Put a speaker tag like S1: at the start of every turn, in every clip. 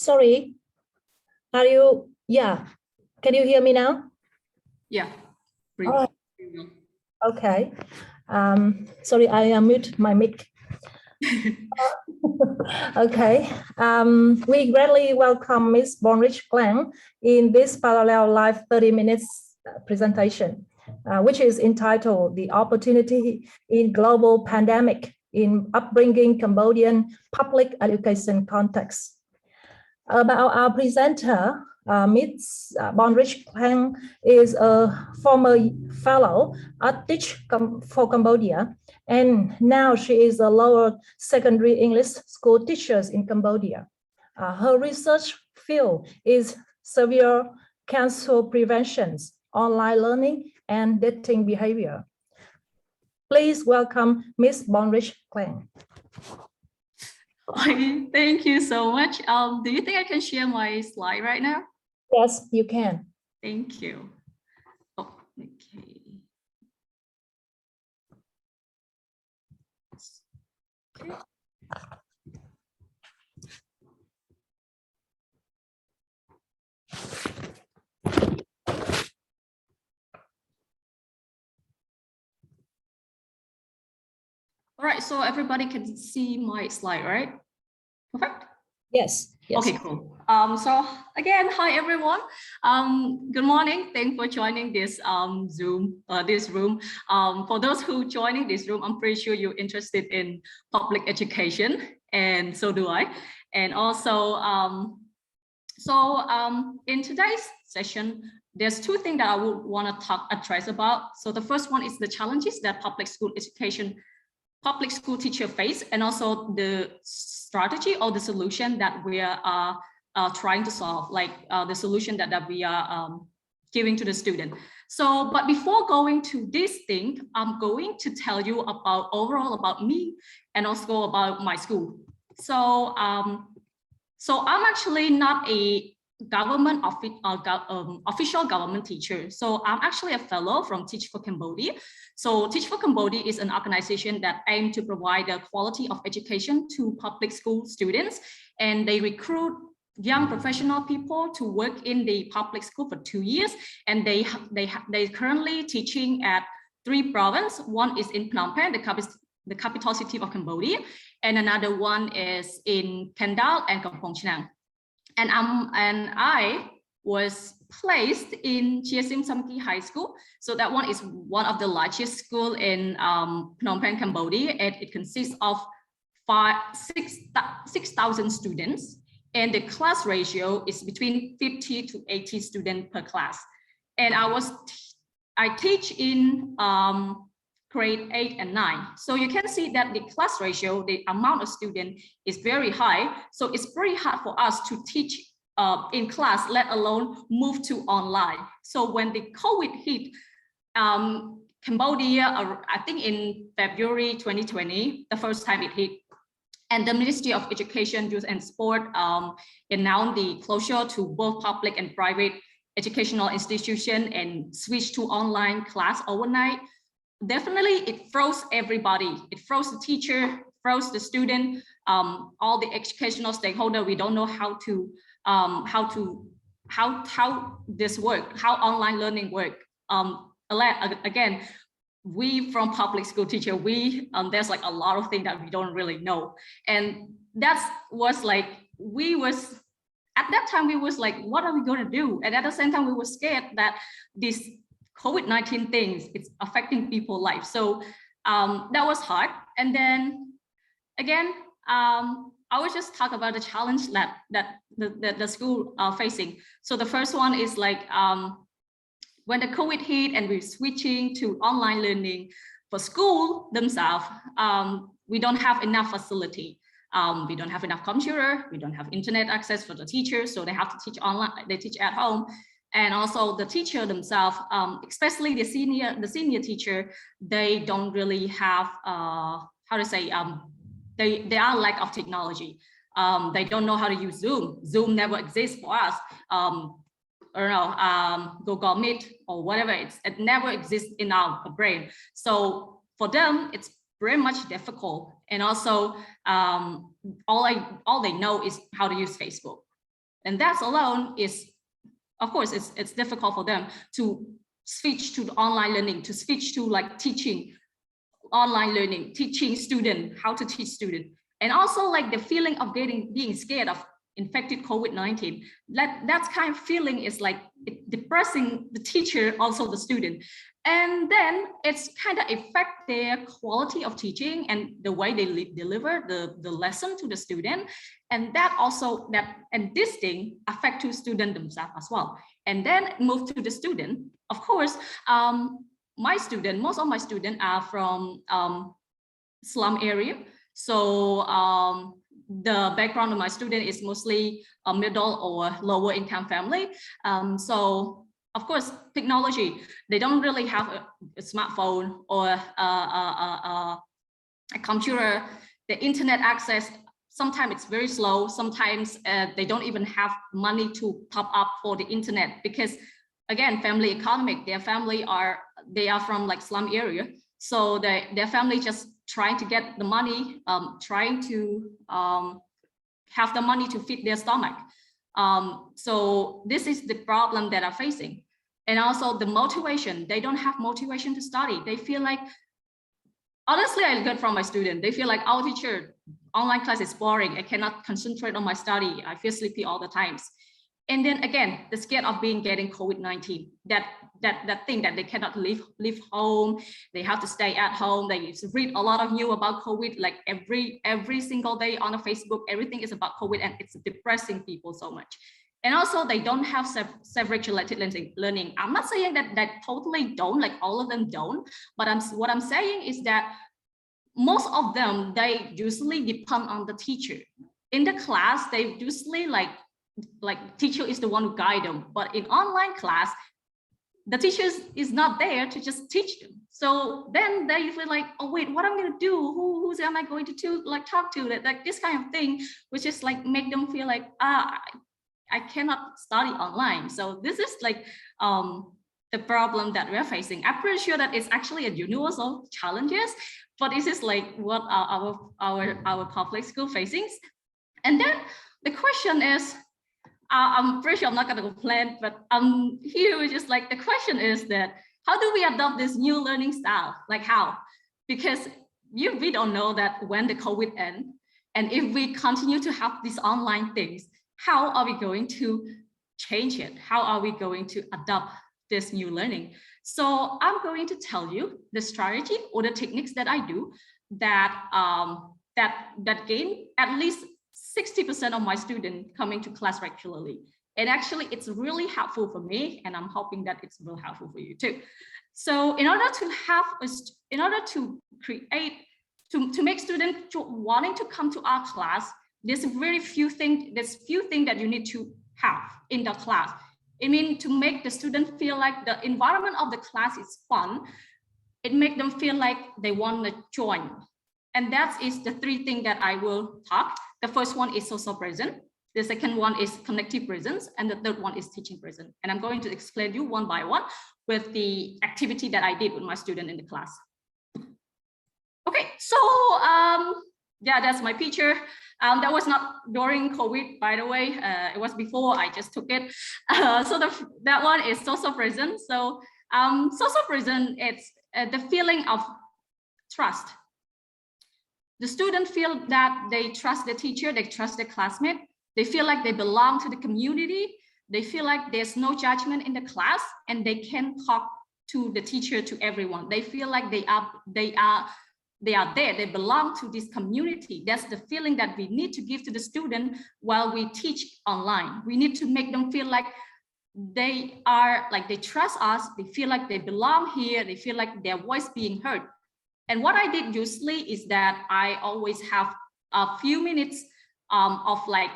S1: Sorry, are you, yeah, can you hear me now?
S2: Yeah.
S1: Oh, okay. Sorry, I mute my mic. Okay. We greatly welcome Ms. Bonreach Kleng in this parallel live 30 minutes presentation, which is entitled The Opportunity in Global Pandemic in Upbringing Cambodian Public Education Context. About our presenter, Ms. Bonreach Kleng is a former fellow at Teach for Cambodia, and now she is a lower secondary English school teacher in Cambodia. Her research field is severe cancer prevention, online learning, and dating behavior. Please welcome Ms. Bonreach Kleng.
S2: Thank you so much. Do you think I can share my slide right now?
S1: Yes, you can.
S2: Thank you. Oh, okay. All right, so everybody can see my slide, right? Perfect.
S1: Yes. Yes.
S2: Okay, cool. So again, hi everyone. Good morning. Thanks for joining this this room. For those who joining this room, I'm pretty sure you're interested in public education, and so do I. And also, in today's session, there's two things that I would want to address about. So the first one is the challenges that public school teacher face, and also the strategy or the solution that we are trying to solve, like the solution that we are giving to the student. So, but before going to this thing, I'm going to tell you about overall about me and also about my school. So, so I'm actually not a official government teacher. So I'm actually a fellow from Teach for Cambodia. So Teach for Cambodia is an organization that aims to provide the quality of education to public school students, and they recruit young professional people to work in the public school for 2 years, and they currently teaching at 3 provinces. One is in Phnom Penh, the capital city of Cambodia, and another one is in Kendal and Kampong Chhnang. And I was placed in GSM Samki High School. So that one is one of the largest school in Phnom Penh, Cambodia, and it consists of 6,000 students. And the class ratio is between 50 to 80 students per class. And I teach in grade 8 and 9. So you can see that the class ratio, the amount of students is very high. So it's very hard for us to teach in class, let alone move to online. So when the COVID hit Cambodia, I think in February 2020, the first time it hit, and the Ministry of Education, Youth and Sport announced the closure to both public and private educational institutions and switched to online class overnight. Definitely, it froze everybody. It froze the teacher, froze the student, all the educational stakeholder. We don't know how this work, how online learning work. Again, we from public school teacher, there's like a lot of things that we don't really know, and that was like at that time we was like, what are we going to do? And at the same time, we were scared that this COVID-19 things, it's affecting people's life. So that was hard. And then again, I will just talk about the challenge that the school are facing. So the first one is like when the COVID hit and we're switching to online learning for school themselves, we don't have enough facility. We don't have enough computer, we don't have internet access for the teachers, so they have to teach online, they teach at home. And also the teacher themselves, especially the senior teacher, they don't really have, how to say, they are lack of technology. They don't know how to use Zoom. Zoom never exists for us. Or no, Google Meet or whatever, it never exists in our brain. So for them, it's very much difficult. And also, all they know is how to use Facebook. And that alone is, of course, it's difficult for them to switch to online learning, to switch to like teaching online learning, teaching student how to teach student. And also like the feeling of being scared of infected COVID-19, that kind of feeling is like depressing the teacher, also the student. And then it's kind of affect their quality of teaching and the way they deliver the lesson to the student. And that also, and this thing affect to student themselves as well. And then move to the student. Of course, most of my students are from slum area. So the background of my student is mostly a middle or lower income family. So of course, technology, they don't really have a smartphone or a computer. The internet access, sometimes it's very slow. Sometimes they don't even have money to top up for the internet because, again, family economic, they are from like slum area. So their family just trying to get the money, trying to have the money to feed their stomach. So this is the problem that are facing. And also the motivation, they don't have motivation to study. They feel like, honestly, I get from my student, they feel like, our teacher, online class is boring. I cannot concentrate on my study. I feel sleepy all the times. And then again, the scared of getting COVID-19, that thing that they cannot leave home. They have to stay at home. They read a lot of news about COVID, like every single day on Facebook, everything is about COVID, and it's depressing people so much. And also they don't have self-regulated learning. I'm not saying that totally don't, like all of them don't, but what I'm saying is that most of them, they usually depend on the teacher. In the class, they usually like teacher is the one who guide them, but in online class, the teacher is not there to just teach them. So then they feel like, oh wait, what I'm gonna do? Who's am I going to like talk to? Like this kind of thing, which is like make them feel like I cannot study online. So this is like the problem that we're facing. I'm pretty sure that it's actually a universal challenges, but this is like what our public school facing. And then the question is, I'm pretty sure I'm not going to complain, but here is just like the question is that how do we adopt this new learning style? Like how? Because we don't know that when the COVID ends, and if we continue to have these online things, how are we going to change it? How are we going to adopt this new learning? So I'm going to tell you the strategy or the techniques that I do that that gain at least 60% of my students coming to class regularly. And actually, it's really helpful for me, and I'm hoping that it's really helpful for you too. So in order to create, to make students wanting to come to our class, there's very few things that you need to have in the class. I mean, to make the student feel like the environment of the class is fun, it makes them feel like they want to join. And that is the three things that I will talk. The first one is social presence. The second one is connective presence. And the third one is teaching presence. And I'm going to explain you one by one with the activity that I did with my student in the class. Okay, so yeah, that's my picture. That was not during COVID, by the way. It was before, I just took it. So that one is social presence. So social presence, it's the feeling of trust. The students feel that they trust the teacher, they trust the classmate, they feel like they belong to the community, they feel like there's no judgment in the class, and they can talk to the teacher, to everyone. They feel like they are there, they belong to this community. That's the feeling that we need to give to the student while we teach online. We need to make them feel like they trust us, they feel like they belong here, they feel like their voice being heard. And what I did usually is that I always have a few minutes of like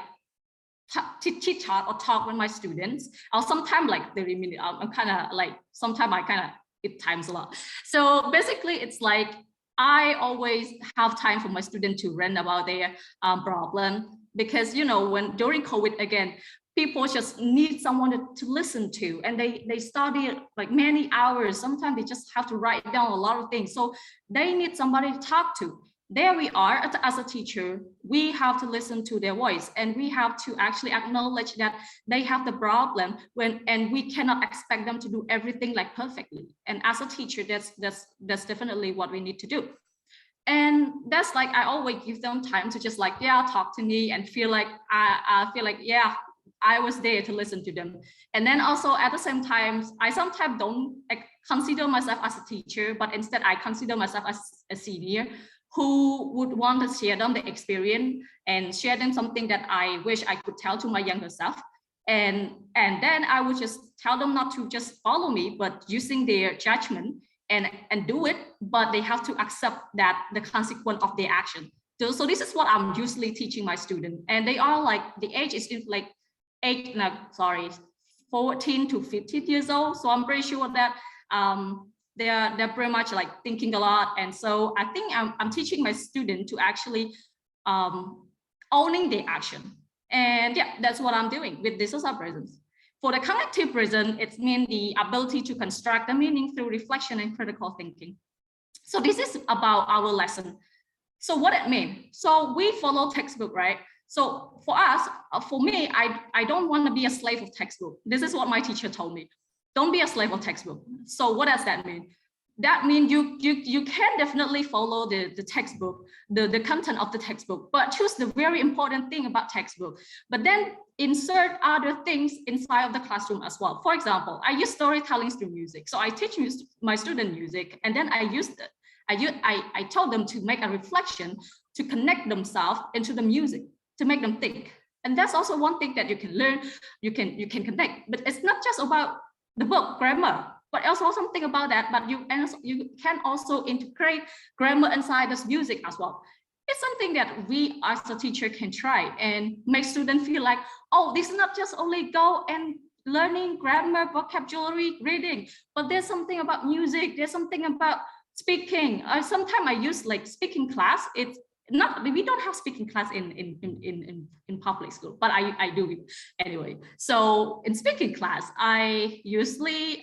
S2: chit chat or talk with my students. Or sometimes like 30 minutes, I'm kind of like, sometimes I kind of, it times a lot. So basically it's like, I always have time for my students to rant about their problem, because, you know, when during COVID, again, people just need someone to listen to, and they study like many hours. Sometimes they just have to write down a lot of things. So they need somebody to talk to. there we are as a teacher, we have to listen to their voice, and we have to actually acknowledge that they have the problem and we cannot expect them to do everything like perfectly. And as a teacher, that's definitely what we need to do. And that's like, I always give them time to just like, yeah, talk to me and feel like, I feel like, yeah, I was there to listen to them. And then also at the same time, I sometimes don't consider myself as a teacher, but instead I consider myself as a senior who would want to share them the experience and share them something that I wish I could tell to my younger self. And then I would just tell them not to just follow me, but using their judgment and do it, but they have to accept that the consequence of their action. So this is what I'm usually teaching my students. And they are like, the age is like 14 to 15 years old. So I'm pretty sure that they're pretty much like thinking a lot. And so I think I'm teaching my student to actually owning their action. And yeah, that's what I'm doing with this social presence. For the cognitive presence, it means the ability to construct the meaning through reflection and critical thinking. So this is about our lesson. So what it means? So we follow textbook, right? So for us, for me, I don't want to be a slave of textbook. This is what my teacher told me. Don't be a slave of textbook. So what does that mean? That means you can definitely follow the textbook, the content of the textbook, but choose the very important thing about textbook. But then insert other things inside of the classroom as well. For example, I use storytelling through music. So I teach my student music, and then I told them to make a reflection to connect themselves into the music, to make them think. And that's also one thing that you can learn, you can connect. But it's not just about the book, grammar, but also something about that, but you can also integrate grammar inside this music as well. It's something that we as a teacher can try and make students feel like, oh, this is not just only go and learning grammar, vocabulary, reading, but there's something about music, there's something about speaking. Sometimes I use like speaking class. It's not, we don't have speaking class in public school, but I do it anyway. So in speaking class, I usually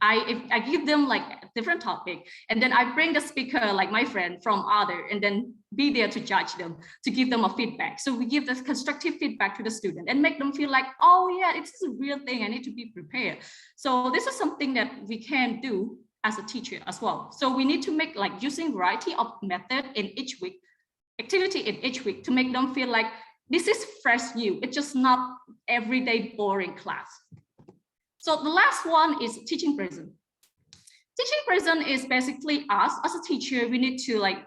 S2: I give them like a different topic, and then I bring the speaker, like my friend from other, and then be there to judge them, to give them a feedback. So we give this constructive feedback to the student and make them feel like, oh yeah, it's a real thing, I need to be prepared. So this is something that we can do as a teacher as well. So we need to make like using variety of method in each week, activity in each week, to make them feel like this is fresh new. It's just not everyday boring class. So the last one is teaching present. Teaching present is basically us as a teacher. We need to like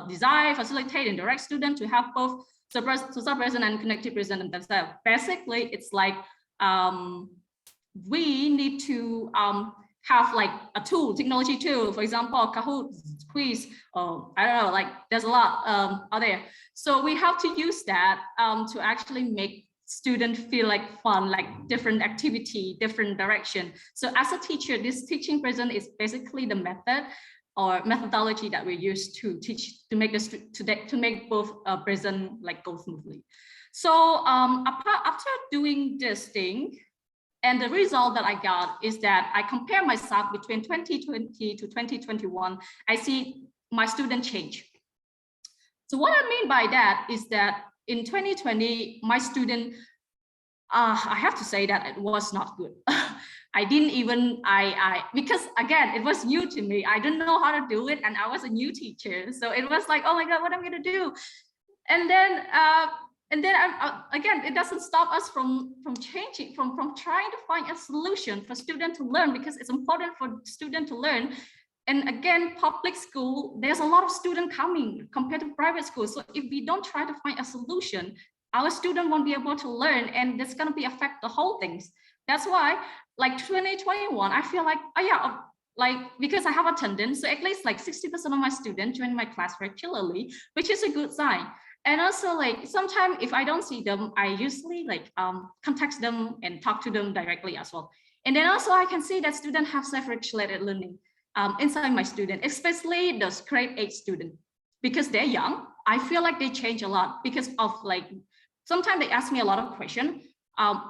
S2: design, facilitate, and direct students to have both social present and connected present in themselves. Basically, it's like we need to have like a tool, technology tool, for example, Kahoot, quiz, I don't know, like there's a lot out there. So we have to use that to actually make students feel like fun, like different activity, different direction. So as a teacher, this teaching present is basically the method or methodology that we use to teach, to make this, to make both present like go smoothly. So after doing this thing, and the result that I got is that I compare myself between 2020 to 2021. I see my student change. So what I mean by that is that in 2020, my student, I have to say that it was not good. I didn't even, because again, it was new to me. I didn't know how to do it, and I was a new teacher. So it was like, oh my God, what am I gonna do? And then again, it doesn't stop us from changing, from trying to find a solution for students to learn, because it's important for students to learn. And again, public school, there's a lot of students coming compared to private school. So if we don't try to find a solution, our student won't be able to learn, and that's going to be affect the whole things. That's why, like 2021, I feel like, oh yeah, like because I have attendance, so at least like 60% of my students join my class regularly, which is a good sign. And also, like sometimes if I don't see them, I usually like contact them and talk to them directly as well. And then also I can see that students have self-regulated learning inside my student, especially those grade 8 students, because they're young. I feel like they change a lot because of like, sometimes they ask me a lot of questions.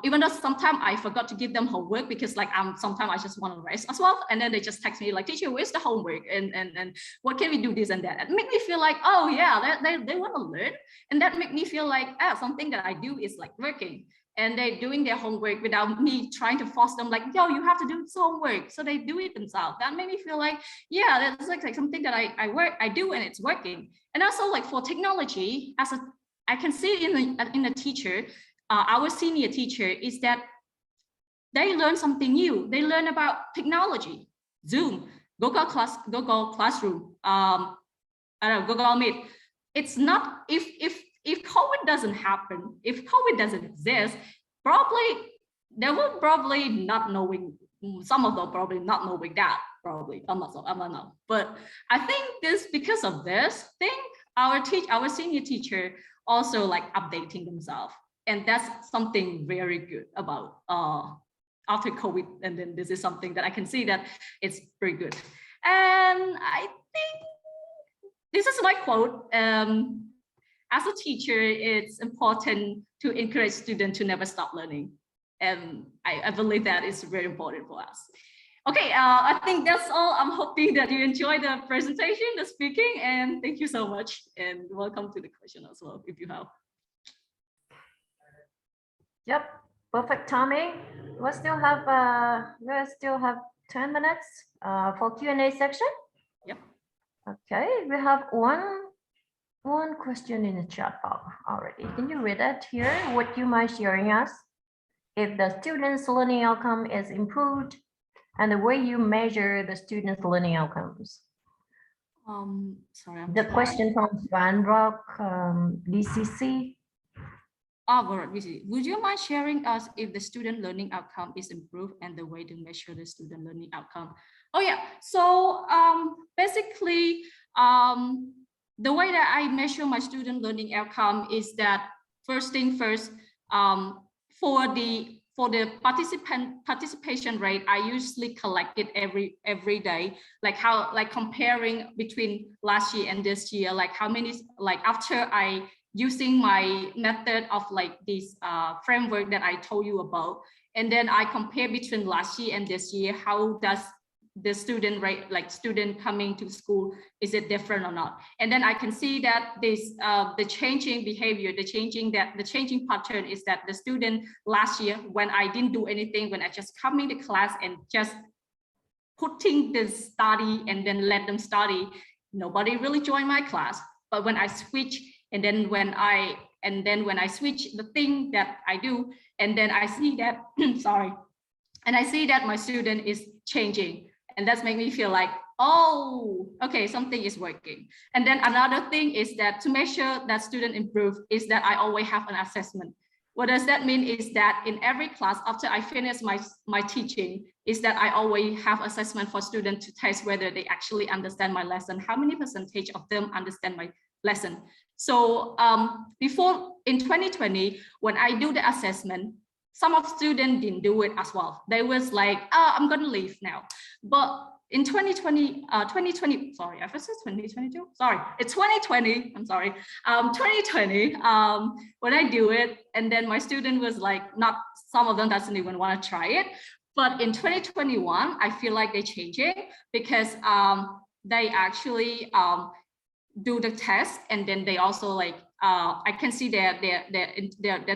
S2: even though sometimes I forgot to give them homework because like sometimes I just want to rest as well, and then they just text me like, teacher, where's the homework, and what can we do, this and that. It make me feel like, oh yeah, they want to learn, and that make me feel like something that I do is like working, and they're doing their homework without me trying to force them like, yo, you have to do this homework, so they do it themselves. That made me feel like, yeah, that's like something that I do and it's working. And also like for technology, I can see in the teacher, our senior teacher, is that they learn something new. They learn about technology, Zoom, Google Classroom, I don't know, Google Meet. It's not, if COVID doesn't happen, if COVID doesn't exist, probably they will probably not knowing, some of them probably not knowing that, probably, I don't know. But I think this, because of this thing, our senior teacher also like updating themselves. And that's something very good about after COVID. And then this is something that I can see that it's very good. And I think this is my quote. As a teacher, it's important to encourage students to never stop learning. And I believe that is very important for us. Okay, I think that's all. I'm hoping that you enjoy the presentation, the speaking, and thank you so much. And welcome to the question as well, if you have.
S3: Yep, perfect timing. We still have 10 minutes for Q&A section.
S2: Yep.
S3: Okay, we have one question in the chat box already. Can you read that here? What you mind sharing us? If the students' learning outcome is improved, and the way you measure the students' learning outcomes.
S2: Sorry.
S3: The question from Bonreach, DCC.
S2: Would you mind sharing us if the student learning outcome is improved and the way to measure the student learning outcome? Oh yeah, so basically, the way that I measure my student learning outcome is that first thing first, for the participation rate, I usually collect it every day, like comparing between last year and this year, like how many, like after I using my method of like this framework that I told you about, and then I compare between last year and this year, how does the student rate, like student coming to school, is it different or not? And then I can see that this the changing behavior, the changing pattern is that the student last year, when I didn't do anything, when I just come into class and just putting the study and then let them study, nobody really joined my class. But when I switch, and then when I switch the thing that I do, and then I see that sorry, and I see that my student is changing. And that's make me feel like, oh, okay, something is working. And then another thing is that to make sure that student improve is that I always have an assessment. What does that mean is that in every class, after I finish my teaching, is that I always have assessment for students to test whether they actually understand my lesson, how many percentage of them understand my lesson. So before in 2020, when I do the assessment, some of students didn't do it as well. They was like, oh, I'm gonna leave now. But in 2020, sorry, I said 2022, sorry, it's 2020, I'm sorry. 2020, when I do it, and then my student was like, not, some of them doesn't even wanna try it. But in 2021, I feel like they're changing because they actually do the test, and then they also like, I can see their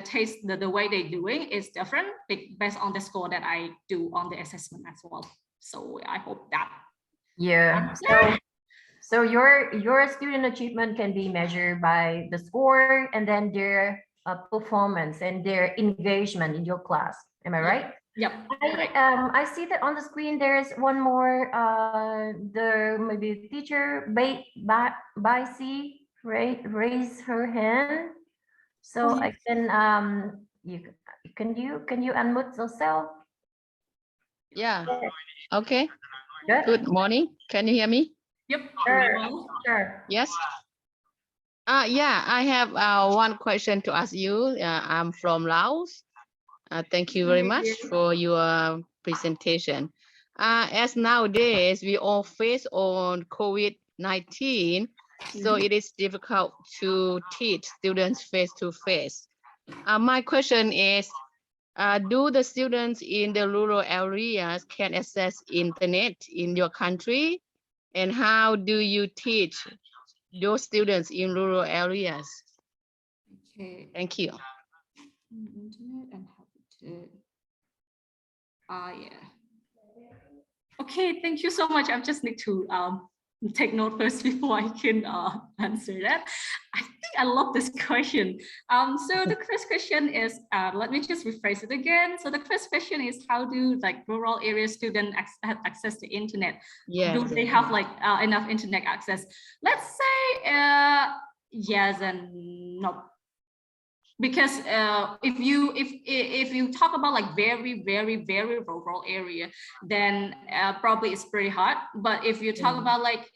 S2: taste, the way they're doing is different based on the score that I do on the assessment as well. So I hope that.
S3: Yeah. So your student achievement can be measured by the score and then their performance and their engagement in your class. Am I right?
S2: Yep.
S3: I see that on the screen there's one more. The maybe teacher Baisi raise her hand, so I can can you unmute yourself?
S4: Yeah. Okay.
S3: Good.
S4: Good morning. Can you hear me?
S2: Yep.
S3: Sure.
S4: Yes. Yeah, I have one question to ask you. I'm from Laos. Thank you very much for your presentation. As nowadays we all face on COVID-19, so it is difficult to teach students face to face. My question is, do the students in the rural areas can access internet in your country? And how do you teach those students in rural areas?
S2: Okay.
S4: Thank you.
S2: Internet and how to. Yeah. Okay, thank you so much. I just need to take note first before I can answer that. I think I love this question. So the first question is, let me just rephrase it again. So the first question is, how do like rural area students have access to internet?
S4: Yeah.
S2: Do they have like enough internet access? Let's say yes and no. Because if you talk about like very rural area, then probably it's pretty hard. But if you talk about like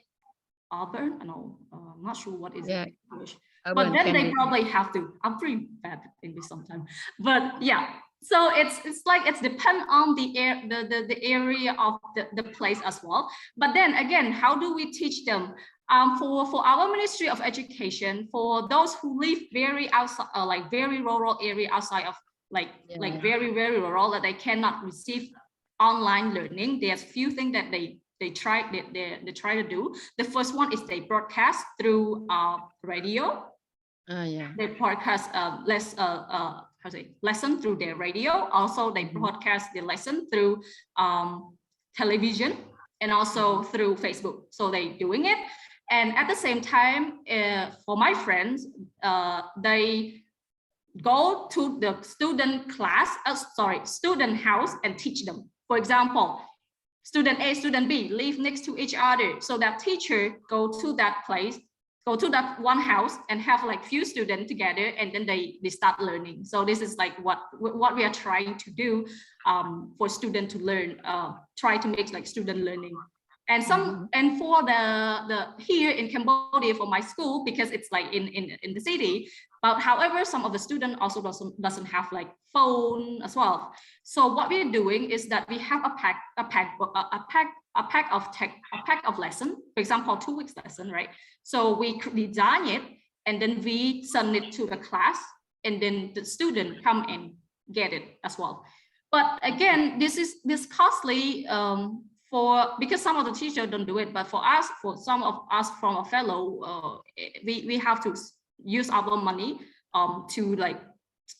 S2: urban, no, I'm not sure what is it in English. But then they probably have to. I'm pretty bad at English sometimes. But yeah, so it's like it's depend on the area of the place as well. But then again, how do we teach them? For our Ministry of Education, for those who live very outside, like very rural area outside of like very rural, that they cannot receive online learning, there's few things that they try to do. The first one is they broadcast through radio. They broadcast lesson through their radio. Also, they broadcast the lesson through television and also through Facebook. So they doing it. And at the same time, for my friends, they go to the student house and teach them. For example, student A, student B live next to each other. So that teacher go to that place, go to that one house and have like few students together, and then they start learning. So this is like what we are trying to do for students to learn, try to make like student learning. And and for the here in Cambodia for my school, because it's like in the city, but however some of the students also doesn't have like phone as well. So what we're doing is that we have a pack of lesson, for example 2 weeks lesson, right? So we design it and then we send it to the class, and then the student come and get it as well. But again, this costly because some of the teachers don't do it, but for some of us from a fellow, we have to use our money to like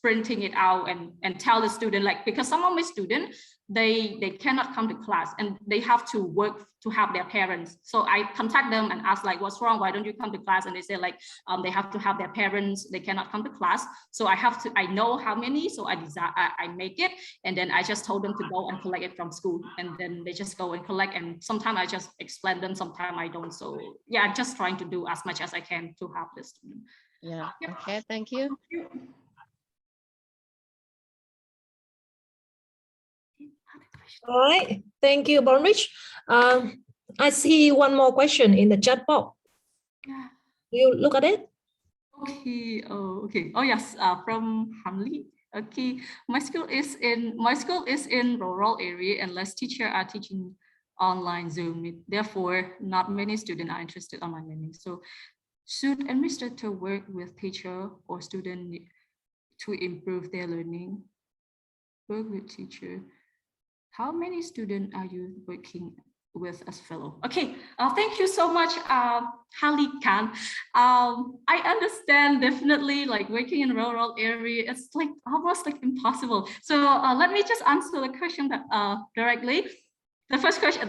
S2: printing it out and tell the student, like, because some of my students, they cannot come to class and they have to work to have their parents. So I contact them and ask like, what's wrong? Why don't you come to class? And they say like, they have to have their parents, they cannot come to class. So I know how many, so I make it. And then I just told them to go and collect it from school. And then they just go and collect. And sometimes I just explain them, sometimes I don't. So yeah, I'm just trying to do as much as I can to help the student.
S4: Yeah, okay, thank you.
S1: All right, thank you, Bonreach. I see one more question in the chat box.
S2: Yeah.
S1: You look at it.
S2: Okay. Oh, okay. Oh yes. From Hamli. Okay. My school is in rural area, and less teachers are teaching online Zoom. Therefore, not many students are interested in online learning. So, should administrator work with teacher or student to improve their learning? Work with teacher. How many students are you working with as fellow? Okay, thank you so much, Hali Khan. I understand definitely like working in rural area, it's like almost like impossible. So let me just answer the question that, directly. The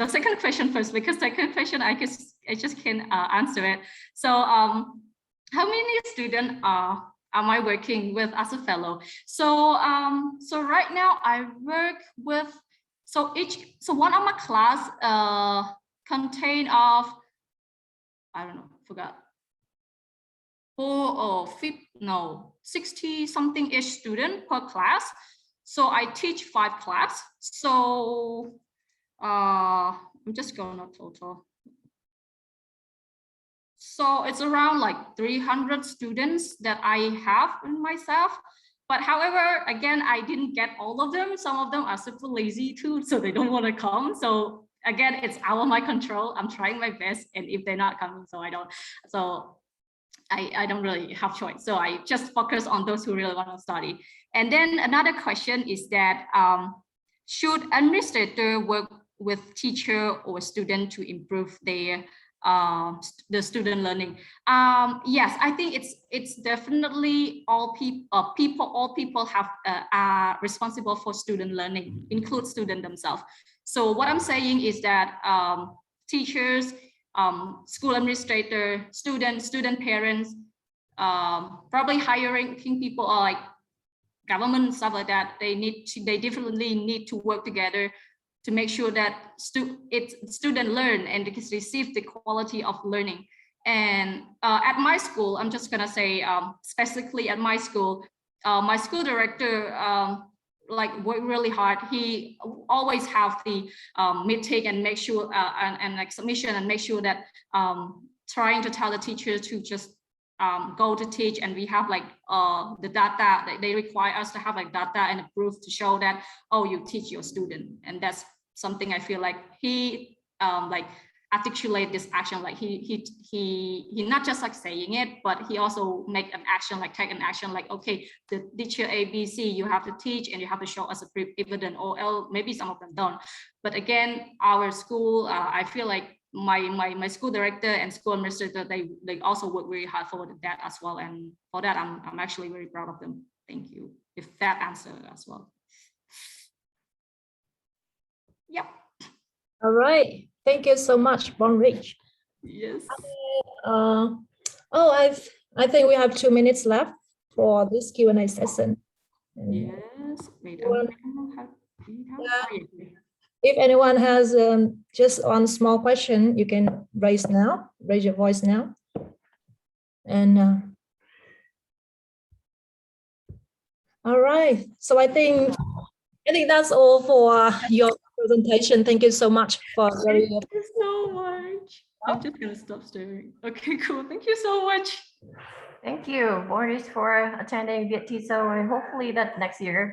S2: second question first, because the second question I just can't answer it. So how many students am I working with as a fellow? So so right now I work with, so one of my class contain of, I don't know, forgot, 60 something ish student per class. So I teach 5 class. So I'm just going to total. So it's around like 300 students that I have in myself. But however, again, I didn't get all of them. Some of them are super lazy too, so they don't want to come. So again, it's out of my control. I'm trying my best, and if they're not coming, so I don't. So I don't really have choice. So I just focus on those who really want to study. And then another question is that should administrator work with teacher or student to improve their the student learning? Yes, I think it's definitely all people have are responsible for student learning, include student themselves. So what I'm saying is that teachers, school administrator, student parents, probably hiring people or like government, stuff like that. They definitely need to work together to make sure that student learn and receive the quality of learning. And at my school, I'm just gonna say specifically at my school director like work really hard. He always have the meeting and make sure and like submission and make sure that trying to tell the teachers to just go to teach, and we have like the data. They require us to have like data and a proof to show that, oh, you teach your student. And that's something I feel like he like articulate this action, like he not just like saying it, but he also make an action, like take an action, like, okay, the teacher ABC, you have to teach and you have to show us a proof evidence, or else maybe some of them don't. But again, our school, I feel like my school director and school administrator, they also work very hard for that as well. And for that, I'm actually very proud of them. Thank you. If that answer as well. Yep.
S1: All right. Thank you so much, Bonreach.
S2: Yes.
S1: I think we have 2 minutes left for this Q&A session.
S2: Yes. Wait,
S1: If anyone has just one small question, you can raise your voice now. And all right. So I think that's all for your presentation. Thank you so much for
S2: Thank you so much. I'm just gonna stop staring. Okay, cool. Thank you so much.
S3: Thank you, Bonreach, for attending Viet TESOL, and hopefully that next year